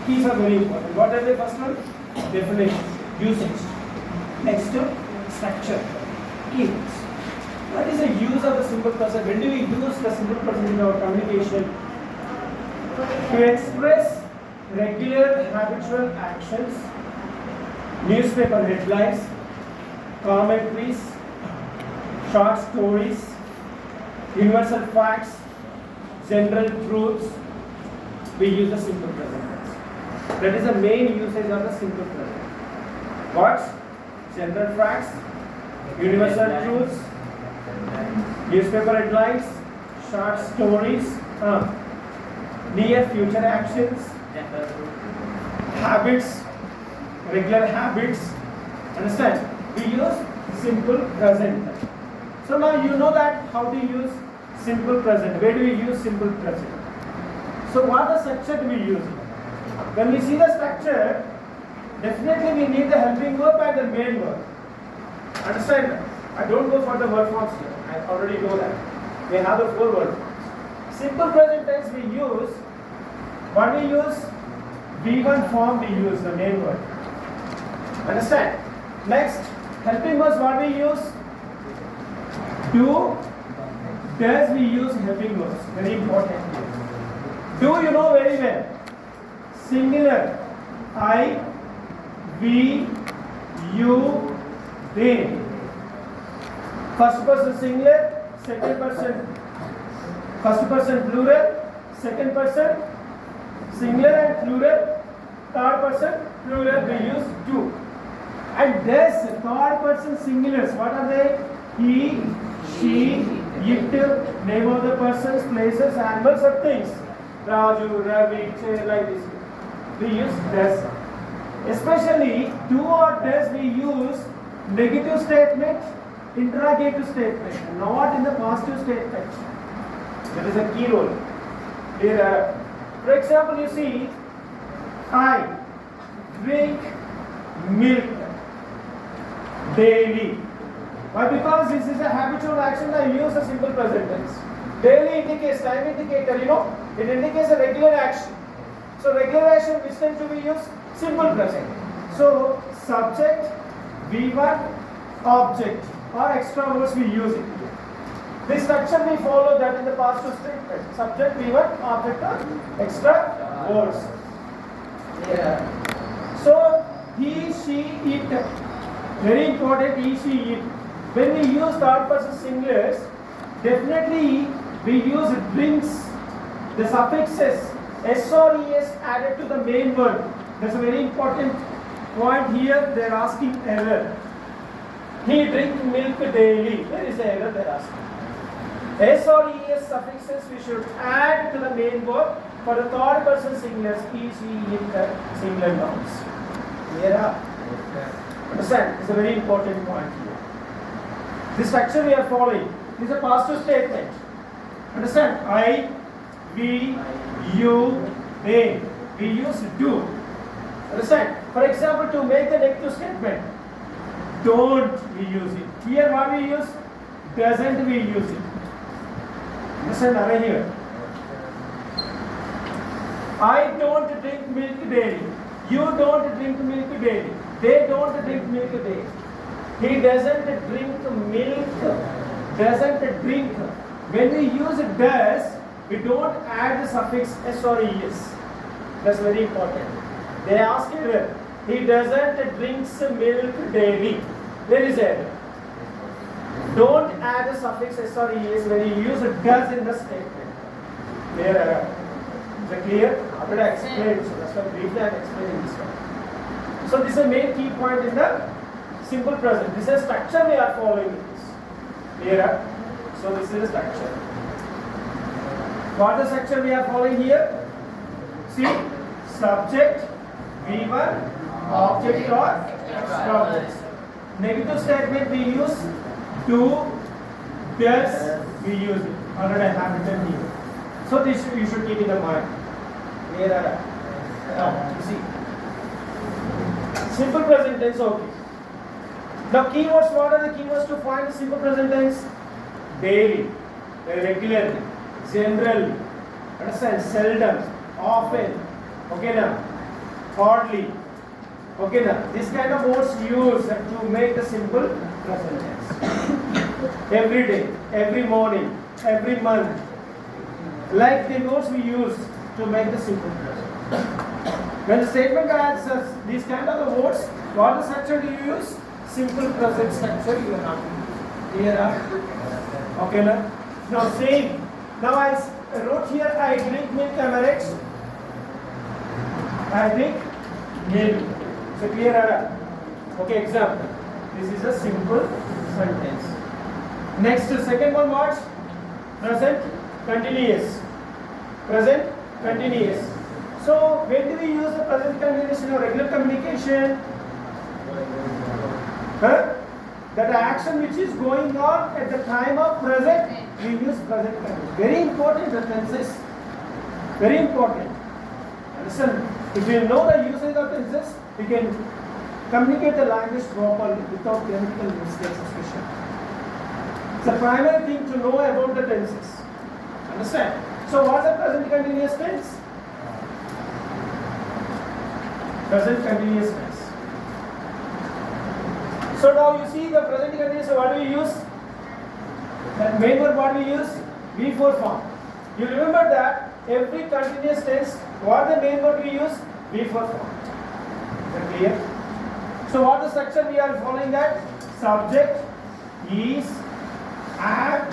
Keys are very important. What are the first one? Definition, usage. Next, structure, keys. What is the use of the simple present? When do we use the simple present in our communication? To express regular habitual actions, newspaper headlines, commentaries, short stories, universal facts, general truths, we use the simple present tense. That is the main usage of the simple present. What? General facts, universal truths, newspaper headlines, short stories, near future actions, habits, regular habits. Understand? We use simple present. So now you know that how to use simple present. Where do we use simple present? So what the structure do we use? When we see the structure, definitely we need the helping verb and the main verb. Understand? I don't go for the verb forms here. I already know that. We have the 4 verb forms. Simple present tense we use. What we use? V1 form we use, the main verb. Understand? Next, helping verbs what we use? Do, does we use helping verbs. Very important. Do you know very well. Singular. I, we, you, they. First person singular, second person. First person plural, second person singular and plural, third person plural we use do. And this third person singulars, what are they? He, she, it, name of the persons, places, animals or things. Raju, Ravi, like this. We use this. Especially do or does we use negative statement, interrogative statement, not in the positive statement. That is a key role. Here, for example, you see, I drink milk daily. Why? Because this is a habitual action. I use a simple present tense. Daily indicates time indicator. You know, it indicates a regular action. So regular action, which tense do we use? Simple present. So subject, V1, object, or extra words we use it. This structure we follow that in the positive statement. Subject, V1, object, or extra words. Yeah. So he, she, it. Very important, he, she, it. When we use third person singulars, definitely we use drinks, the suffixes s or es added to the main word. That's a very important point here. They are asking error. He drinks milk daily. There is an error they are asking. S or es suffixes we should add to the main verb for the third person singulars, he, she, it, singular nouns. Clear? Understand? It's a very important point here. The structure we are following is a positive statement. Understand? I, we, you, they. We use do. Understand? For example, to make the negative statement, don't we use it. Here what we use? Doesn't we use it. Understand? Array here. I don't drink milk daily. You don't drink milk daily. They don't drink milk daily. He doesn't drink milk. Doesn't drink. When we use does, we don't add the suffix s or es. That's very important. They ask here, he doesn't drink milk daily. There is error. Don't add the suffix s or es when you use does in the statement. Clear error. Is it clear? I'm going to explain. So that's why briefly I'm explaining this one. So this is a main key point in the simple present. This is a structure we are following this. Clear? So this is a structure. What is the structure we are following here? See, subject, V1, object or objects. Negative statement we use do, does we use it. Already I have written here. So this you should keep in the mind. Clear? Now you see. Simple present tense, okay. Now keywords, what are the keywords to find the simple present tense? Daily, regularly, generally, understand, seldom, often, okay now. hardly. Okay, now this kind of words used to make the simple present tense. Every day, every morning, every month. Like the words we use to make the simple present. When the statement adds these kind of the words, what the structure do you use? Simple present structure you have to use. Here, okay, now same. Now I wrote here, I drink milk, am I right? I drink milk. So clear? Okay, example. This is a simple sentence. Next, second one, what? Present continuous. Present continuous. So when do we use the present continuous in our regular communication? That action which is going on at the time of present, we use present continuous. Very important, the tenses. Very important. Listen, if you know the usage of tenses, we can communicate the language properly without grammatical mistakes especially. It's a primary thing to know about the tenses. Understand? So what's the present continuous tense? Present continuous tense. So now you see the present continuous, what do we use? That main verb what we use? V4 form. You remember that every continuous tense, what the main verb we use? V4 form. Is that clear? So what the structure we are following that? Subject is, am,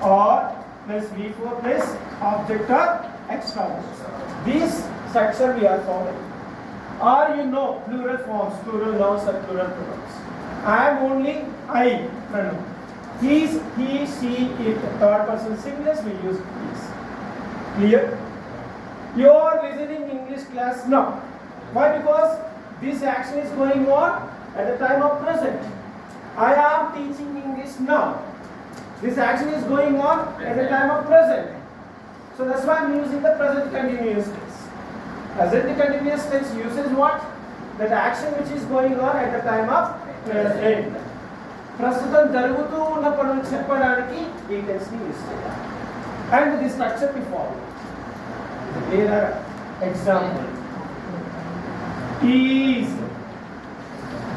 or plus V4 plus object or extra words. This structure we are following. Or you know plural forms, plural nouns or plural pronouns. I am only I pronoun. He's, he, she, it. Third person singulars we use is. Clear? You are listening English class now. Why? Because this action is going on at the time of present. I am teaching English now. This action is going on at the time of present. So that's why I am using the present continuous tense. Present continuous tense uses what? That action which is going on at the time of present. ప్రస్తుతం జరుగుతూ ఉన్న పనులు చెప్పడానికి ఈ tense ని use చేయాలి. And the structure we follow. Clear example. Is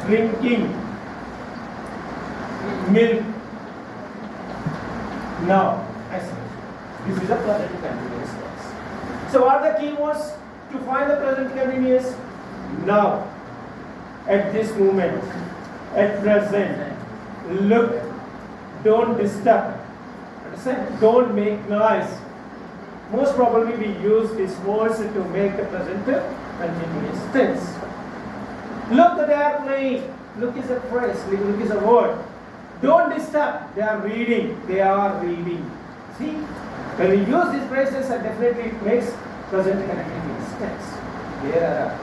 drinking milk now. I said this is a present continuous tense. So what are the keywords to find the present continuous? Now, at this moment, at present, look, don't disturb, understand? Don't make noise. Most probably we use these words to make the present continuous tense. Look, they are playing. Look is a phrase, look is a word. Don't disturb, they are reading. They are reading. See, when we use these phrases, definitely it makes present continuous tense. Here,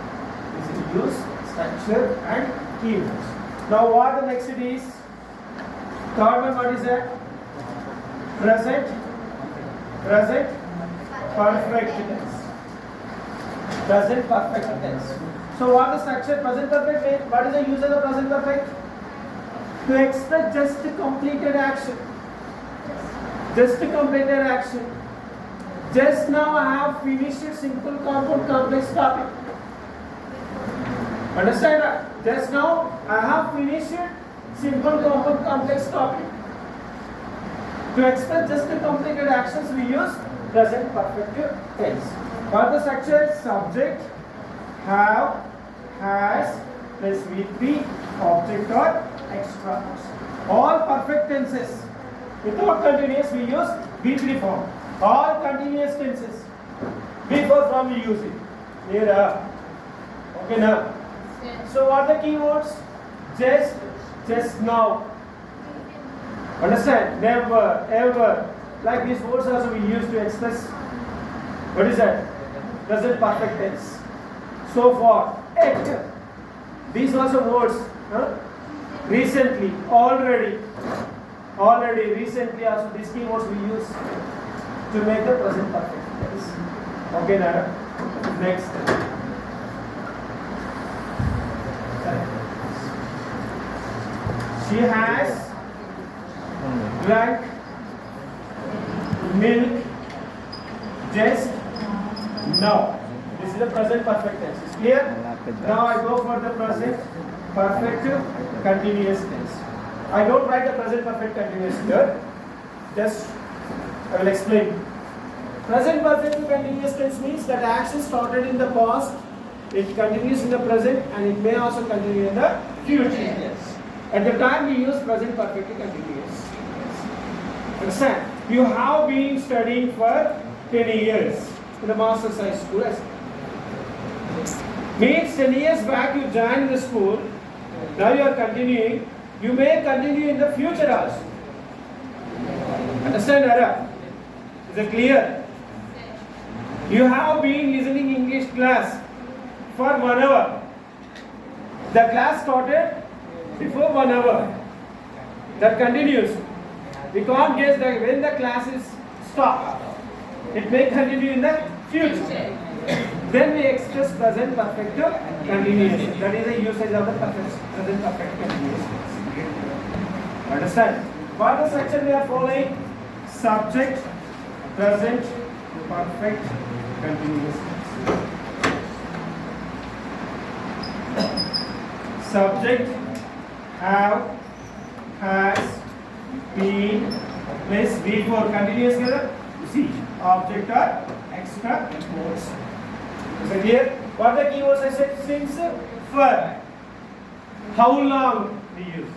this is use, structure and keywords. Now what the next it is? Third one, what is that? Present perfect tense. Present perfect tense. So what is the structure? Present perfect tense. What is the use of the present perfect? To express just completed action. Just completed action. Just now I have finished simple compound complex topic. Understand that? Just now I have finished simple compound complex topic. To express just completed actions we use present perfect tense. For the structure, subject, have, has, plus V3, object or extra. All perfect tenses. Without continuous we use V3 form. All continuous tenses. V4 form we use it. Here. Okay now. So what are the keywords? Just now. Understand? Never, ever. Like these words also we use to express. What is that? Present perfect tense. So far, at. These also words. Recently, already, recently also these keywords we use to make the present perfect tense. Okay, now next. She has drank milk just now. This is the present perfect tense. Is clear? Now I go for the present perfect continuous tense. I don't write the present perfect continuous here. Just I will explain. Present perfect continuous tense means that action started in the past, it continues in the present, and it may also continue in the future. Yes. At the time we use present perfect continuous. Understand? You have been studying for 10 years in the Master Science School. Means 10 years back you joined the school, now you are continuing, you may continue in the future also. Understand, Ara? Is it clear? You have been listening English class for 1 hour. The class started before 1 hour. That continues. We can't guess that when the class is stopped. It may continue in the future. Then we express present perfect continuous. That is the usage of the present perfect continuous. Understand? What the structure we are following? Subject, present, perfect, continuous. Subject, have, has, been, plus before continuous here. You see, object or extra words. Is it clear? What are the keywords I said? Since, for. How long we use?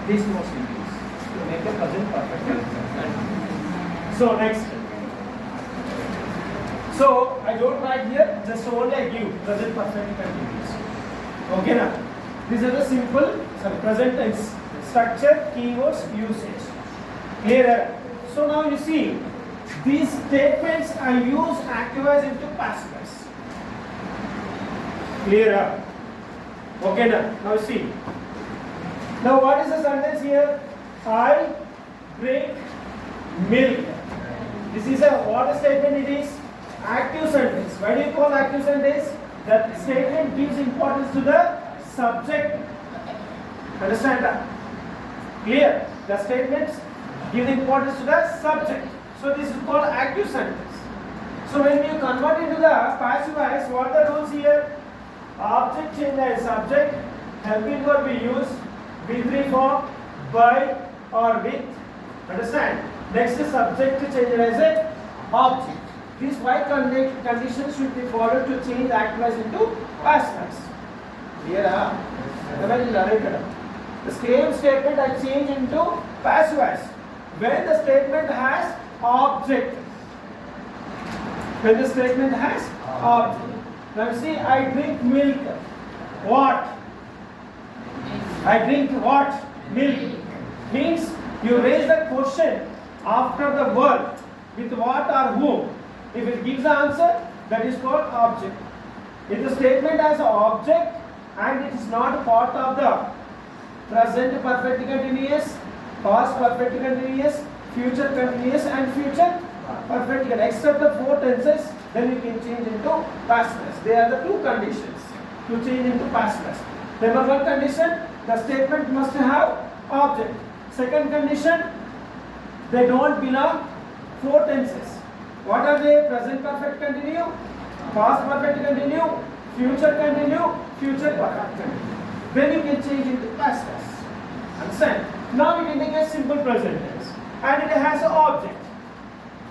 These words we use to make the present perfect. So next. So I don't write here, just only I give present perfect continuous. Okay now. These are the simple present tense structure, keywords, usage. Clear? So now you see, these statements I use active into past tense. Clear? Okay now you see. Now what is the sentence here? I drink milk. This is a what statement it is? Active sentence. Why do you call active sentence? That statement gives importance to the subject. Understand that? Clear? The statements give importance to the subject. So this is called active sentence. So when you convert into the passive voice, what are the rules here? Object change as subject, helping verb we use V3 form, by or with. Understand? Next is subject to change as a object. These five conditions should be followed to change active voice into past tense. Clear? The same statement I change into passive voice when the statement has object. When the statement has object. Now see, I drink milk. What? I drink what? Milk. Means you raise the question after the word with what or whom. If it gives the answer, that is called object. If the statement has an object and it is not part of the present perfect continuous, past perfect continuous, future continuous and future perfect continuous, except the 4 tenses, then you can change into past tense. They are the 2 conditions to change into past tense. Number 1 condition, the statement must have object. Second condition, they don't belong 4 tenses. What are they? Present perfect continue, past perfect continue, future continue, future perfect continue. Then you can change into past tense. Understand? Now it indicates simple present tense and it has an object.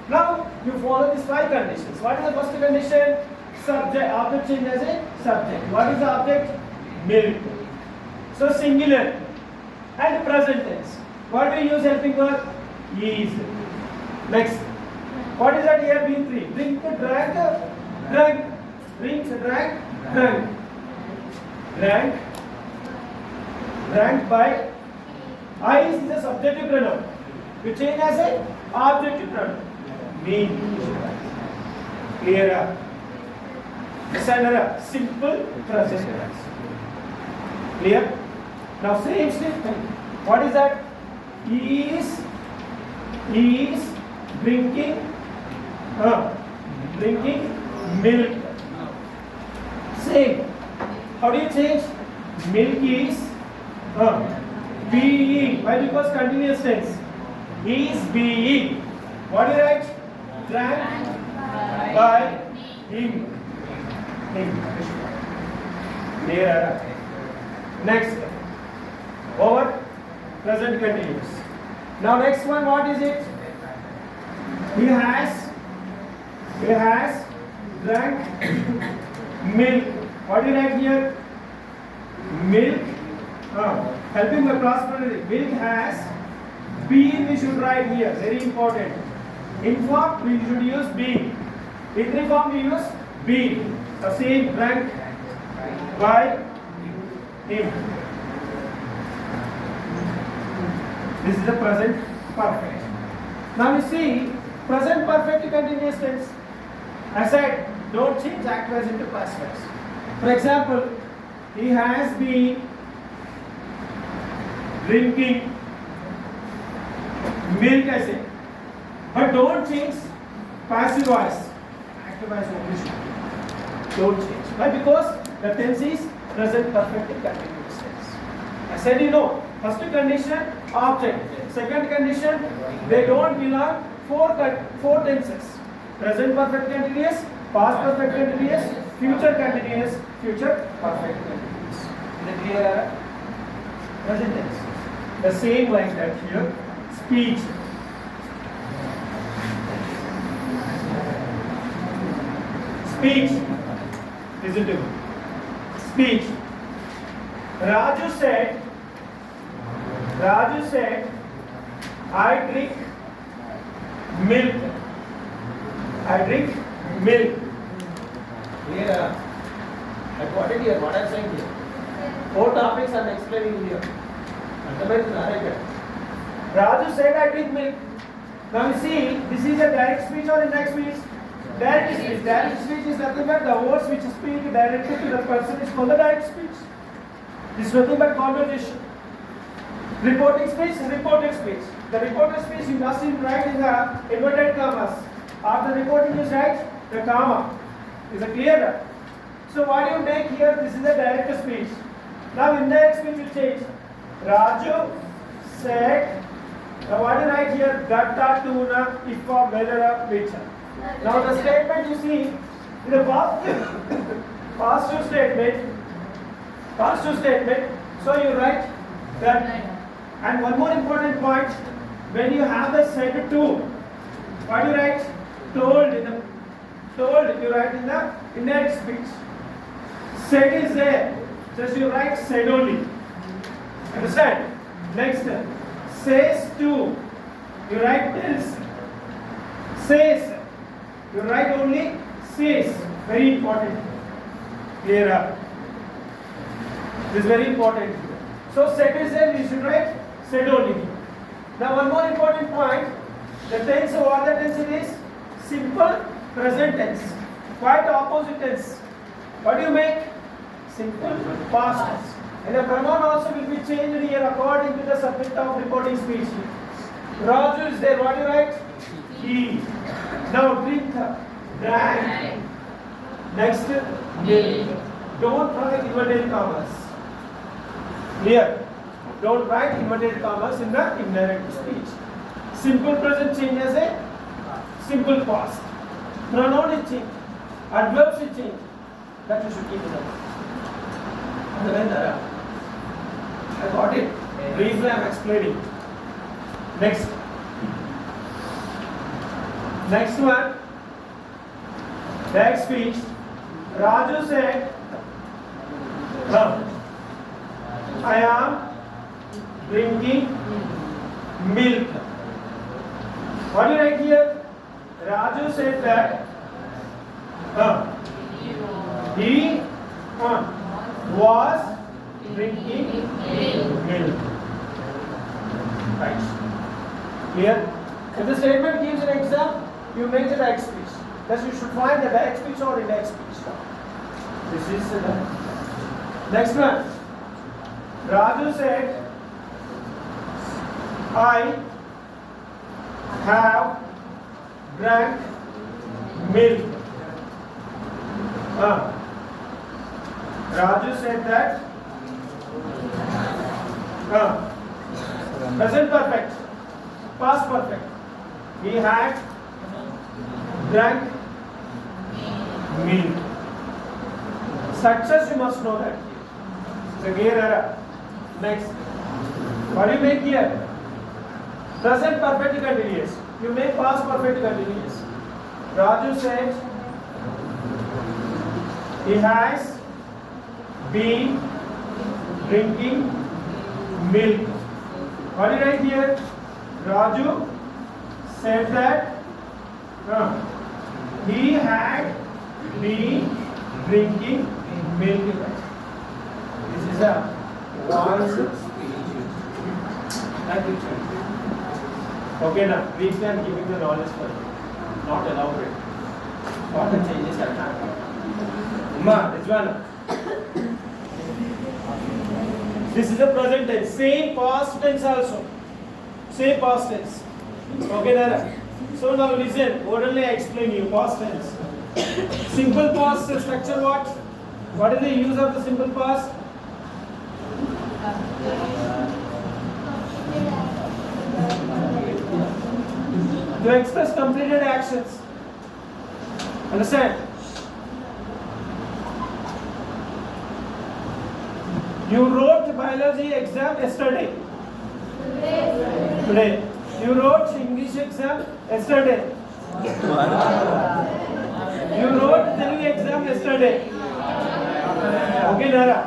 Now you follow these 5 conditions. What is the first condition? Subject, object change as a subject. What is the object? Milk. So singular and present tense. What do you use helping verb? Is. Next. What is that here? B3. Drink, drank, drank. Drink, drank, drank. Drank. Drank by. I is the subjective pronoun. You change as a objective pronoun. Me. Clear? Understand? Simple present tense. Clear? Now same statement. What is that? Is drinking milk. Same. How do you change? Milk is being. Why? Because continuous tense. Is being. What do you write? Drank by him. him. Clear? Next, over present continuous. Now next one, what is it? He has drank milk. What do you write here? Milk. Helping the prosperity. Milk has been, we should write here. Very important. In form we should use been. In three form we use been. The same drank by him. This is the present perfect. Now you see present perfect continuous tense. I said don't change act verbs into past verbs. For example, he has been drinking milk, I say. But don't change passive voice. Active voice only should. Don't change. Why? Because the tense is present perfect continuous tense. I said first condition object. Second condition they don't belong four tenses. Present perfect continuous, past perfect continuous, future continuous, future perfect continuous. Is it clear? Present tense. The same like that here. Speech. Speech. Listen to me. Speech. Raju said, I drink milk. I drink milk. Clear? I got it here. What I am saying here. 4 topics I am explaining here. Raju said, I drink milk. Now you see, this is a direct speech or indirect speech? Direct speech. Direct speech is nothing but the words which speak directly to the person is called the direct speech. This is nothing but conversation. Reporting speech, reported speech. The reported speech you must write in the inverted commas. After reporting you write the comma. Is it clear? So what do you make here? This is a direct speech. Now indirect speech will change. Raju said, now what do you write here? Gatta, tuna, ifa, vedara, vicha. Now the statement you see is a positive statement. So you write that. And one more important point, when you have the said to, what do you write? Told, you write in the indirect speech. Said is there, just you write said only. Understand? Next, says to, you write this. Says, you write only says. Very important. Clear up. This is very important. So said is there, you should write said only. Now one more important point, the tense of what the tense is simple present tense. Quite opposite tense. What do you make? Simple past tense. And the pronoun also will be changed here according to the subject of reporting speech. Raju is there, what do you write? He. Now drink, drank. Next, milk. Don't write inverted commas. Clear? Don't write inverted commas in the indirect speech. Simple present changes a simple past. Pronoun is changed. Adverbs is changed. That you should keep in mind. I got it. Briefly I am explaining. Next one. Direct speech. Raju said, I am drinking milk. What do you write here? Raju said that he was drinking milk. Right. Clear? If the statement gives an exam, you make the direct speech. Thus you should find the direct speech or indirect speech. This is the next one. Raju said, I have drank milk. Raju said that present perfect, past perfect. He had drank milk. Structures you must know that. So clear error. Next. What do you make here? Present perfect continuous. You make past perfect continuous. Raju said he has been drinking milk. What did I write here? Raju said that he had been drinking milk. This is a voice. Okay, now we can giving the knowledge for not elaborate. What the changes have happened? Ma, Rijwana. This is the present tense. Same past tense also. Same past tense. Okay, Nara. So now listen. Orally I explain you past tense. Simple past structure what? What is the use of the simple past? To express completed actions. Understand? You wrote biology exam yesterday. Today. You wrote English exam yesterday. You wrote Telugu exam yesterday. Okay, Nara.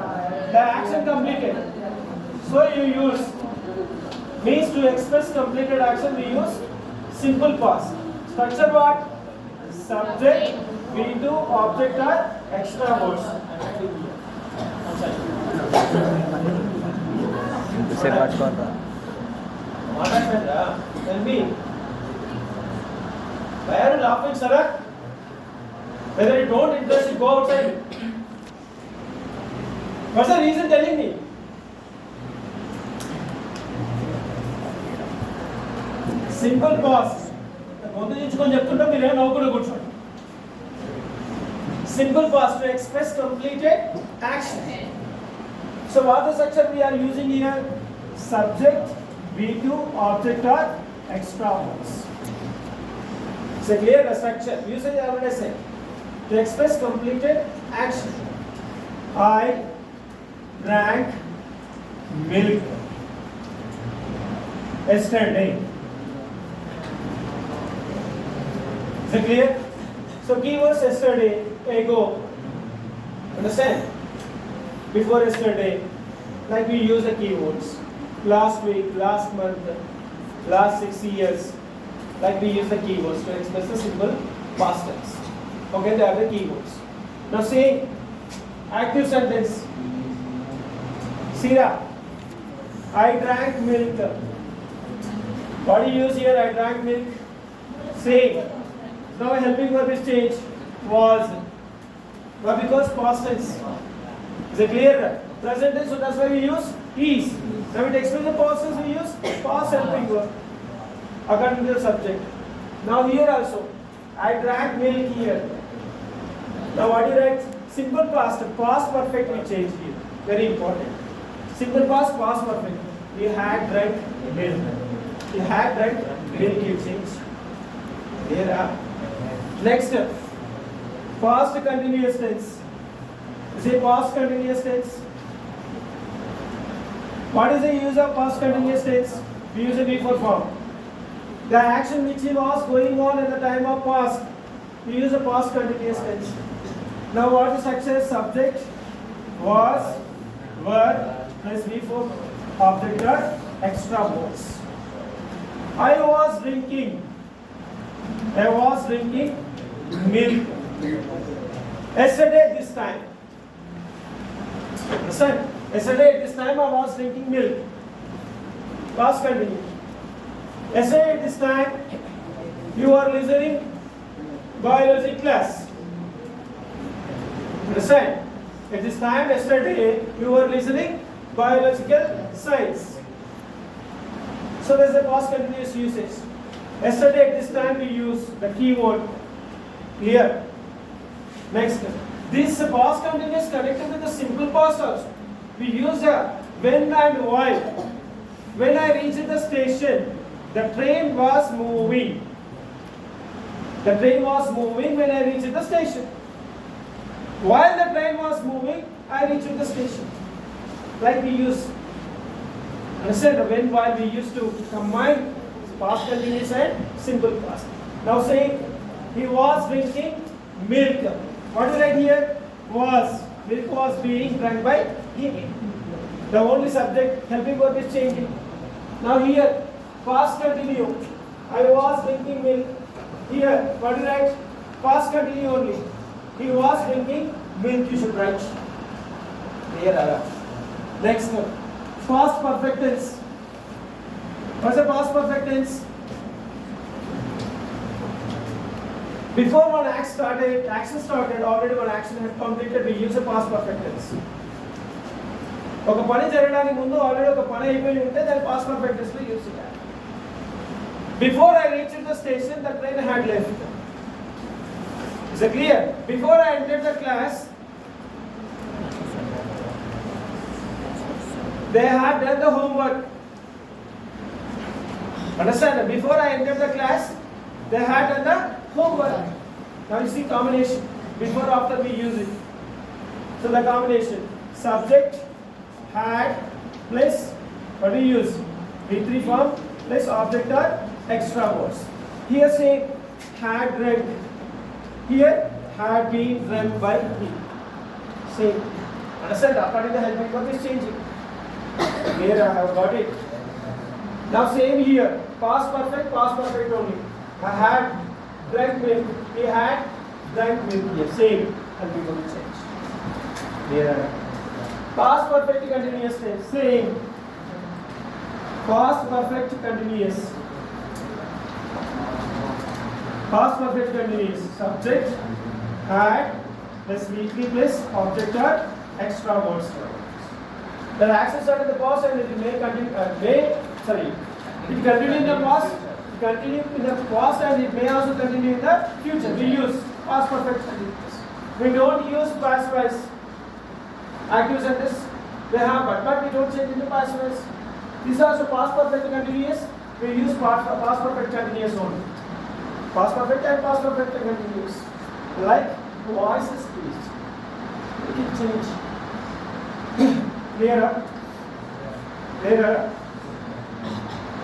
The action completed. So you use means to express completed action we use simple past. Structure what? Subject, V2, object or extra words. Tell me. Why are you laughing, Sarak? Whether you don't interest, you go outside. What's the reason telling me? Simple past. Simple past to express completed action. So what the structure we are using here? Subject, V2, object or extra words. So clear the structure. Usage I already said. To express completed action. I drank milk yesterday. Is it clear? So keywords yesterday, ago. Understand? Before yesterday, like we use the keywords. Last week, last month, last 6 years, like we use the keywords to express the simple past tense. Okay, they are the keywords. Now say active sentence. Sira, I drank milk. What do you use here? I drank milk. Say. Now a helping verb is changed. Was. But because past tense. Is it clear? Present tense, so that's why we use is. Now it explains the past tense, we use past helping verb according to the subject. Now here also, I drank milk here. Now what do you write? Simple past perfect we change here. Very important. Simple past perfect. You had drank milk. You had drank milk, you change. Here are. Next, past continuous tense. Say past continuous tense. What is the use of past continuous tense? We use a before form. The action which was going on at the time of past, we use a past continuous tense. Now what is structure? Subject, was, were, plus before object or extra words. I was drinking milk yesterday at this time. Understand? Yesterday at this time I was drinking milk. Past continuous. Yesterday at this time you are listening biology class. Understand? At this time yesterday you were listening biological science. So there is a past continuous usage. Yesterday at this time we use the keyword here. Next, this past continuous connected with the simple past also. We use the when and while. When I reached the station, the train was moving. The train was moving when I reached the station. While the train was moving, I reached the station. Like we use, understand while we used to combine past continuous and simple past. Now say he was drinking milk. What is right here? Was. Milk was being drunk by him. The only subject helping verb is changing. Now here, past continue. I was drinking milk. Here, what is right? Past continue only. He was drinking milk. You should write. There. Next one. Past perfect tense. What's the past perfect tense? Before one action started, already one action had completed, we use a past perfect tense. ఒక పని జరగడానికి ముందు already ఒక పని అయిపోయి ఉంటే దాన్ని past perfect tense లో యూస్ చేయాలి. Before I reached the station, the train had left. Is it clear? Before I entered the class, they had done the homework. Understand? Before I entered the class, they had done the homework. Now you see combination. Before after we use it. So the combination subject had plus what we use V3 form plus object or extra words. Here say had read. Here had been read by me. Same. Understand? According to the helping verb is changing. Here I have got it. Now same here. Past perfect only. I had drank milk. He had drank milk here. Same. And we will change. Here. Past perfect continuous tense. Same. Past perfect continuous. Past perfect continuous. Subject had plus V3 plus object or extra words. The action started in the past and it may continue. It continues in the past. It continues in the past and it may also continue in the future. We use past perfect continuous. We don't use past voice. Active sentence they have, but we don't change into past voice. This is also past perfect continuous. We use past perfect continuous only. Past perfect and past perfect continuous. Like voice is speech. We can change. Clear? Clear?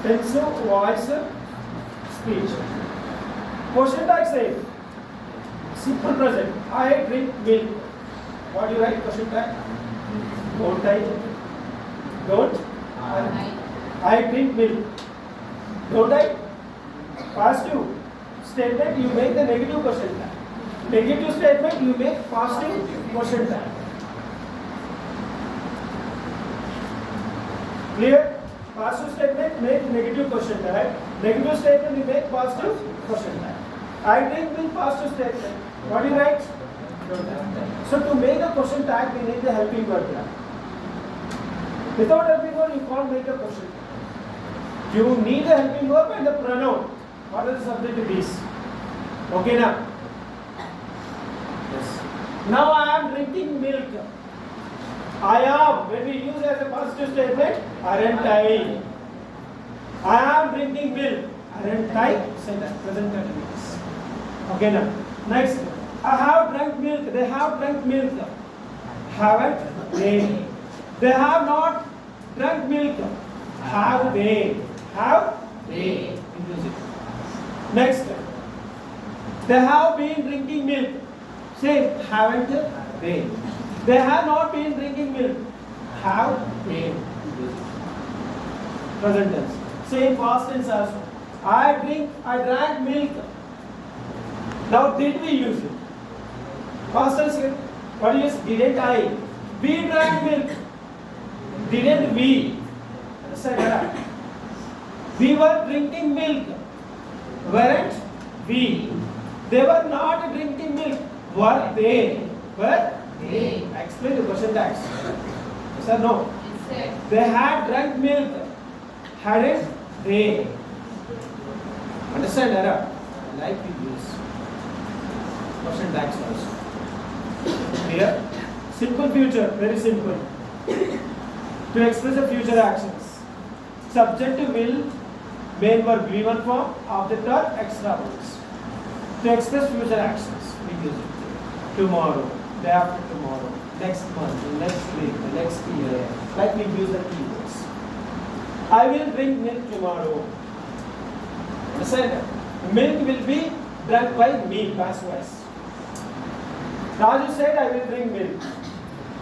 Tense, voice, speech. Question tag say simple present. I drink milk. What do you write? Question tag. Don't I? Don't I drink milk. Don't I? Positive statement you make the negative question tag. Negative statement you make positive question tag. Clear? Positive statement make negative question tag. Negative statement you make positive question tag. I drink milk positive statement. What do you write? So to make a question tag we need the helping verb. Without helping verb you can't make a question tag. You need the helping verb and the pronoun. What is the subject of this? Okay now? Yes. Now I am drinking milk. I am, when we use as a positive statement, aren't I? I am drinking milk. Aren't I? Say that, present continuous. Okay now. Next, I have drank milk. They have drank milk. Haven't they? They have not drank milk. Have they? Have they? Next, they have been drinking milk. Same, haven't they? They have not been drinking milk. Have they? Present tense. Same past tense also. I drank milk. Now did we use it? Past tense. What do you use? Didn't I? We drank milk. Didn't we? Understand that? We were drinking milk. Weren't we? They were not drinking milk. Were they? Were they? Explain the question tags. Yes or no? They had drank milk. Hadn't they? Understand error? Like we use question tags also. Clear? Simple future, very simple. To express the future actions. Subject will, main verb V1 form, object or extra words. To express future actions, we use it. Tomorrow, day after tomorrow, next month, the next week, the next year. Like we use the keywords. I will drink milk tomorrow. Understand? Milk will be drunk by me, past voice. Raju said, I will drink milk.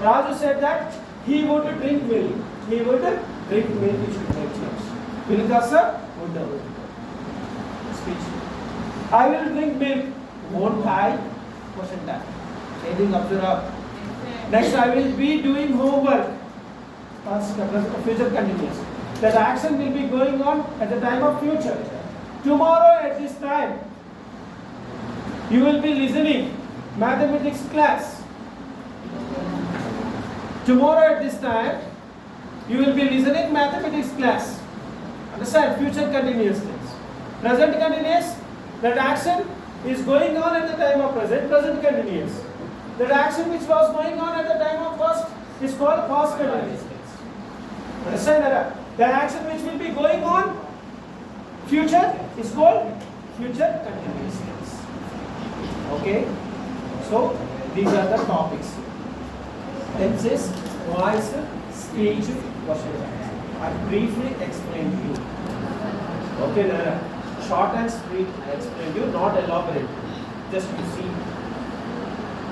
Raju said that he would drink milk. He would drink milk, he should make change. Milk also would not. Speech. I will drink milk. Won't I? Question tag. Anything observe. Next, I will be doing homework. Past, future continuous. That action will be going on at the time of future. Tomorrow at this time, you will be listening mathematics class. Tomorrow at this time, you will be listening mathematics class. Understand? Future continuous tense. Present continuous, that action is going on at the time of present, present continuous. That action which was going on at the time of past is called past continuous tense. Understand that? The action which will be going on future is called future continuous tense. Okay? So, these are the topics. Tenses, voice, speech, question and answer. I briefly explained to you. Okay, Nara. Short and sweet, I explained you, not elaborate. Just you see.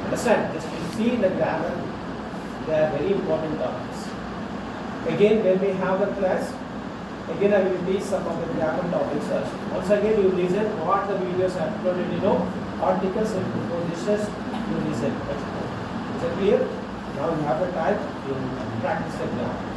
Understand? Just you see the grammar. They are very important topics. Again, when we have the class, again I will teach some of the grammar topics also. Once again, you listen what the videos are uploaded, you know, articles and prepositions, you listen. Is it clear? Now you have the time, you practice the grammar.